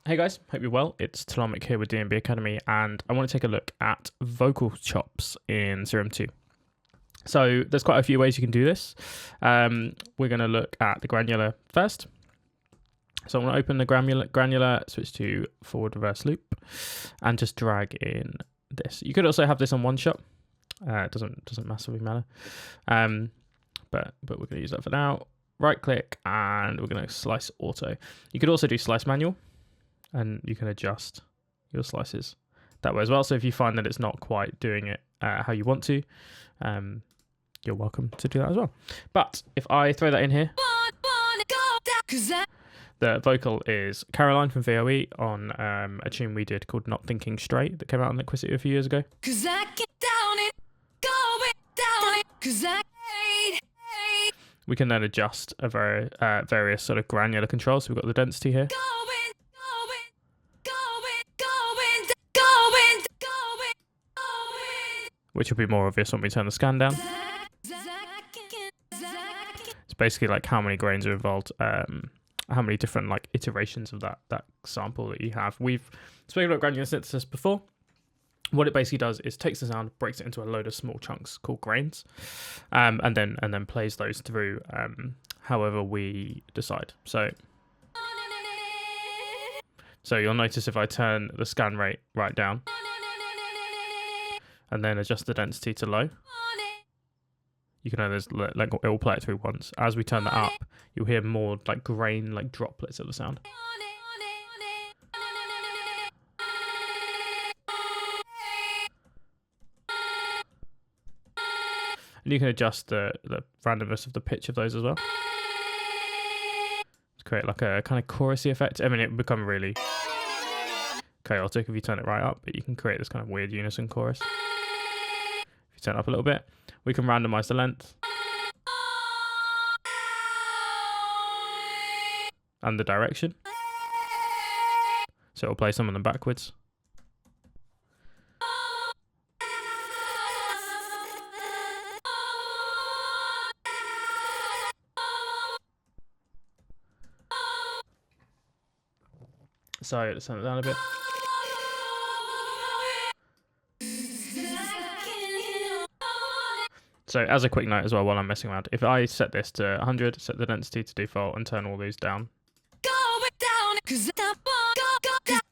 Hey guys, hope you're well. It's Talamic here with D&B Academy, and I want to take a look at vocal chops in Serum 2. So there's quite a few ways you can do this. We're going to look at the granular first. So I'm going to open the granular, switch to forward reverse loop, and just drag in this. You could also have this on one shot. It doesn't massively matter. But we're going to use that for now. Right click, and we're going to slice auto. You could also do slice manual, and you can adjust your slices that way as well. So if you find that it's not quite doing it how you want to, you're welcome to do that as well. But if I throw that in here, the vocal is Caroline from VOE on a tune we did called Not Thinking Straight that came out on Liquidity a few years ago. We can then adjust a various sort of granular controls. So we've got the density here. Which will be more obvious when we turn the scan down. It's basically like how many grains are involved, how many different like iterations of that sample that you have. We've spoken about granular synthesis before. What it basically does is takes the sound, breaks it into a load of small chunks called grains, and then plays those through however we decide. So you'll notice if I turn the scan rate right down, and then adjust the density to low, you can notice like it will play it through once. As we turn that up, you'll hear more like grain, like droplets of the sound. And you can adjust the randomness of the pitch of those as well to create like a kind of chorusy effect. I mean, it would become really chaotic if you turn it right up, but you can create this kind of weird unison chorus. If you turn it up a little bit, we can randomize the length and the direction. So it'll play some of them backwards. So let's turn it down a bit. So as a quick note as well, while I'm messing around, if I set this to 100, set the density to default, and turn all these down,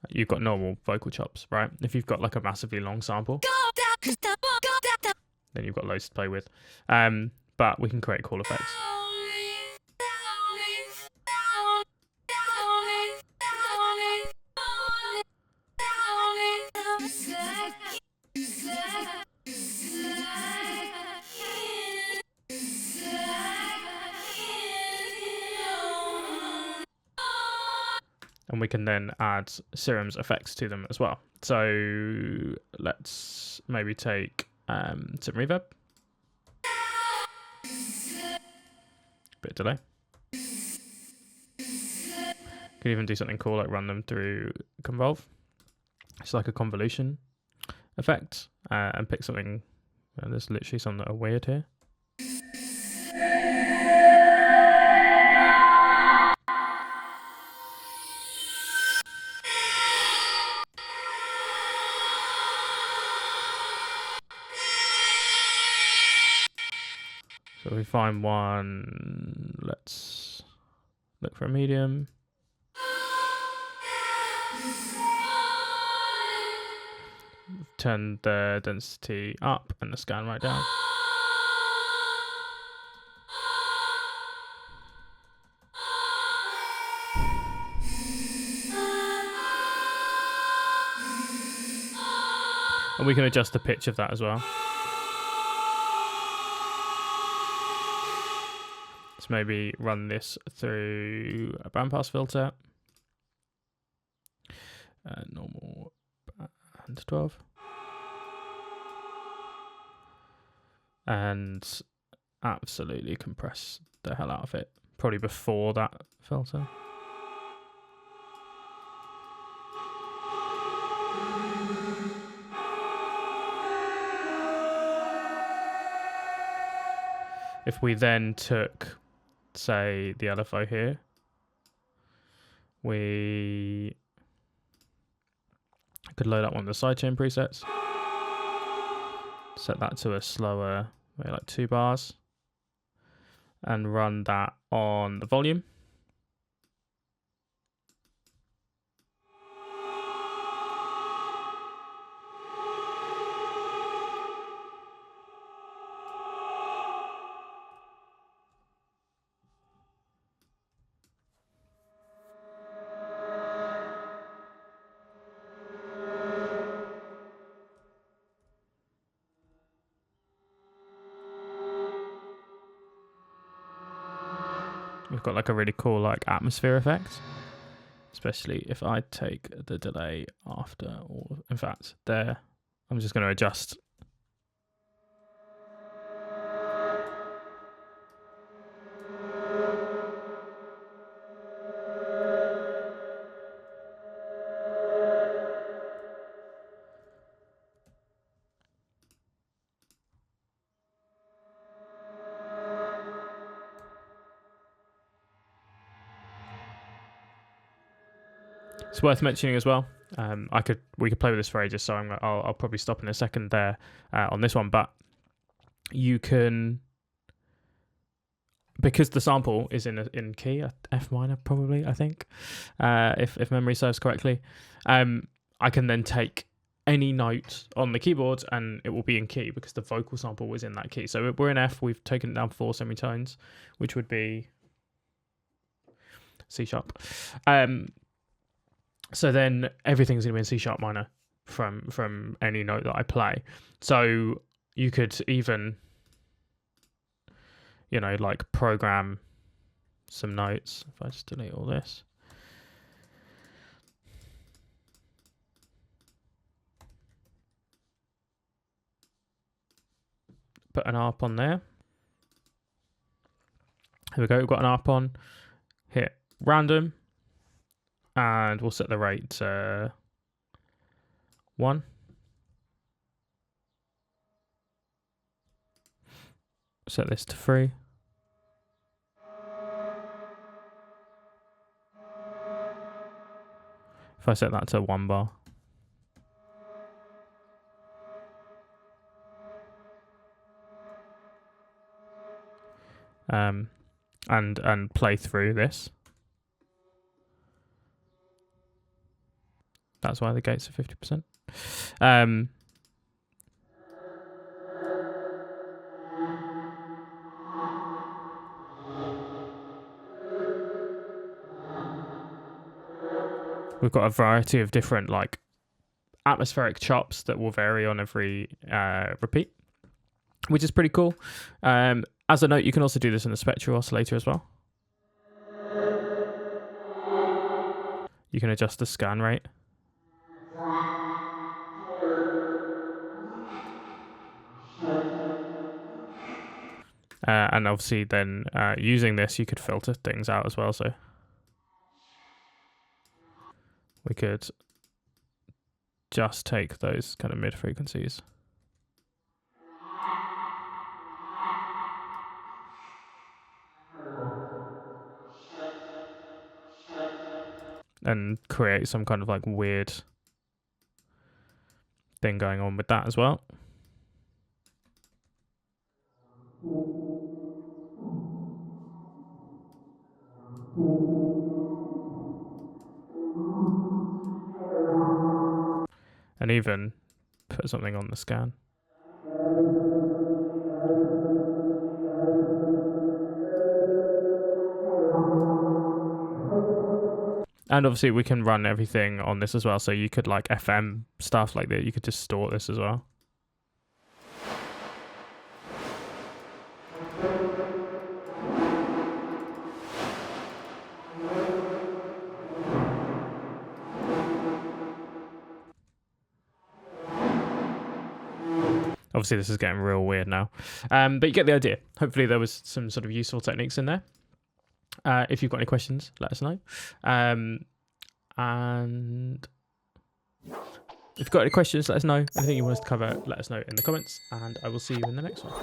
you've got normal vocal chops, right? If you've got like a massively long sample, then you've got loads to play with. But we can create cool effects. And we can then add Serum's effects to them as well. So let's maybe take some reverb. Bit of delay. Could even do something cool like run them through Convolve. It's like a convolution effect, and pick something. There's literally some that are weird here. So if we find one, let's look for a medium. Turn the density up and the scan right down. And we can adjust the pitch of that as well. Let's maybe run this through a bandpass filter. Normal band 12. And absolutely compress the hell out of it. Probably before that filter. If we then took, say, the LFO here, we Could load up one of the sidechain presets. Set that to a slower, maybe like 2 bars. And run that on the volume. We've got like a really cool like atmosphere effect, especially if I take the delay after all. In fact, there, I'm just going to adjust. It's worth mentioning as well. We could play with this for ages, so I'll probably stop in a second there on this one. But you can, because the sample is in key F minor probably, I think, if memory serves correctly. I can then take any note on the keyboard and it will be in key because the vocal sample was in that key. So we're in F. We've taken it down 4 semitones, which would be C sharp. So then everything's going to be in C sharp minor from any note that I play. So you could even, like program some notes. If I just delete all this. Put an ARP on there. Here we go. We've got an ARP on. Hit random. And we'll set the rate to 1. Set this to 3. If I set that to 1 bar. And play through this. That's why the gates are 50%. We've got a variety of different like atmospheric chops that will vary on every repeat, which is pretty cool. As a note, you can also do this in the spectral oscillator as well. You can adjust the scan rate. And obviously then using this, you could filter things out as well. So we could just take those kind of mid frequencies. And create some kind of like weird thing going on with that as well. And even put something on the scan. And obviously we can run everything on this as well. So you could like FM stuff like that. You could distort this as well. Obviously this is getting real weird now. But you get the idea. Hopefully there was some sort of useful techniques in there. If you've got any questions, let us know. And if you've got any questions, let us know. Anything you want us to cover, let us know in the comments. And I will see you in the next one.